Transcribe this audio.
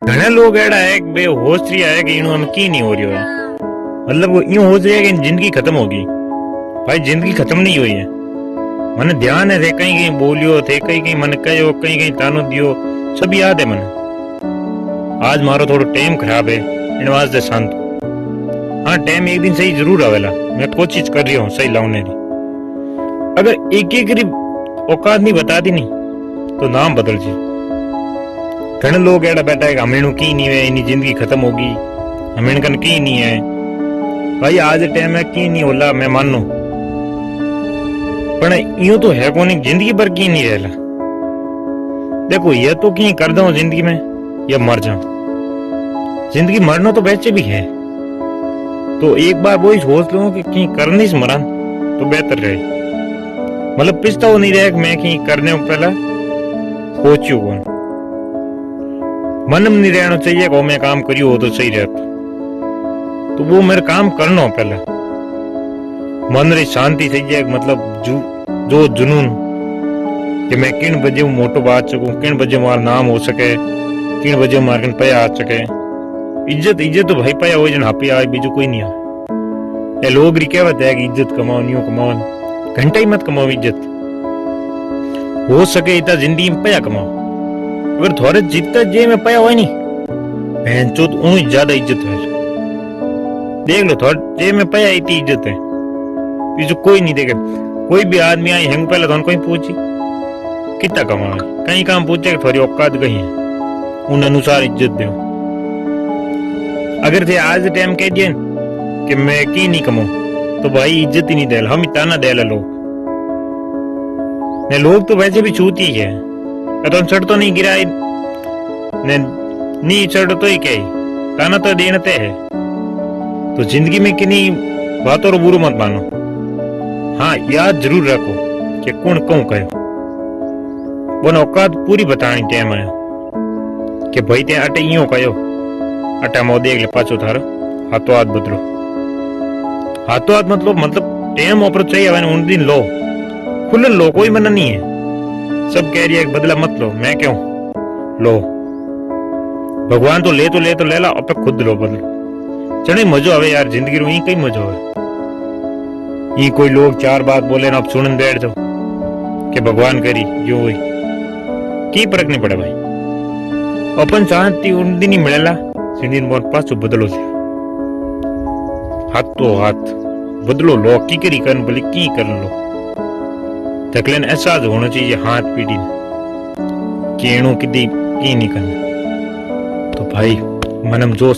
घने लोग एड़ा है कि होश रिया है कि इन्हों हम की नहीं हो रही है। मतलब यूं हो रही है कि जिंदगी खत्म होगी। भाई जिंदगी खत्म नहीं हुई है। मैंने ध्यान है थे कहीं कहीं बोलियो थे कहीं कहीं मन कहो कहीं कहीं तानो दियो सब याद है मन। आज मारो थोड़ा टाइम खराब है इन वास्ते शांत। हाँ टाइम एक दिन सही जरूर आवेला। मैं कोशिश कर रही हूँ सही लाने की। अगर एक एक औकात नहीं बता दी नहीं तो नाम बदल जी। घने लोग एड़ा बैठा है हमें की नहीं है इनी जिंदगी खत्म होगी हमें कन की नहीं है। भाई आज टाइम है की नहीं होला मैं मानू पर यूं तो है कोनी जिंदगी भर की नहीं रहला। देखो ये तो की कर दो जिंदगी में या मर जाऊं। जिंदगी मरना तो वैसे भी है तो एक बार वो ही सोच लो कि कहीं करने से मरा तो बेहतर रहे। मतलब पिछताओ नहीं रहे कि मैं कहीं करने पहला सोचू कौन मन में नहीं रहना चाहिए कि मैं काम करियो हो तो सही रहता तो वो मेरा काम करना हो पहला। मन रे शांति सही है मतलब जो जुनून कि मैं किन बजे मोटो बात सकूं किन बजे मार नाम हो सके किन बजे मार कन पया आ सके। इज्जत इज्जत तो भाई पया हो जन हापी आज बीजू कोई नहीं आ। ये लोग री कहवत है कि इज्जत कमाओ न्यू कमाओ घंटा ही मत कमाओ इज्जत हो सके इतना जिंदगी में पया कमाओ। अगर थोड़े जितना जे में पया हो नहीं बहन चो तो ज्यादा इज्जत है। देख लो थोड़े जे में पया इतनी इज्जत है जो कोई नहीं देखे। कोई भी आदमी आई हेंग पहले तो कोई पूछी कितना कमाए कहीं काम पूछे थोड़ी औकात कहीं है उन अनुसार इज्जत दो। अगर थे आज टाइम कह दिए कि मैं की नहीं कमाऊं तो भाई इज्जत ही नहीं दे हम इतना दे लोग ने लोग तो वैसे भी छूती ही है। तो चढ़ तो नहीं गिरा नहीं चढ़ तो ही क्या ताना तो देनते है। तो जिंदगी में किन्हीं बातों रो बुरो मत मानो। हाँ याद जरूर रखो कि कौन कहूं कहो वो औकात पूरी बतानी टाइम आया कि भाई ते अटे यूं कहो अटा मो देख ले पाछो थारो हाथों हाथ बदलो। हाथों हाथ मतलब टाइम ऊपर चाहिए उन दिन लो खुले लो कोई मना नहीं है। सब कह रही है बदला मत लो मैं क्यों लो भगवान तो ले ला अब खुद लो बदलो चढ़े मजो आवे यार जिंदगी रो कई मजो आवे। ये कोई लोग चार बात बोले ना अब सुनन बैठ जाओ कि भगवान करी जो हुई की फर्क नहीं पड़े भाई। अपन शांति उन दिन ही मिलेला दिन बहुत पास बदलो से हाथ तो हाथ बदलो लो की करी कर बोले की कर लो तकलेन एहसास होना चाहिए हाथ पीढ़ी केणु की नहीं करना। तो भाई मनम जोश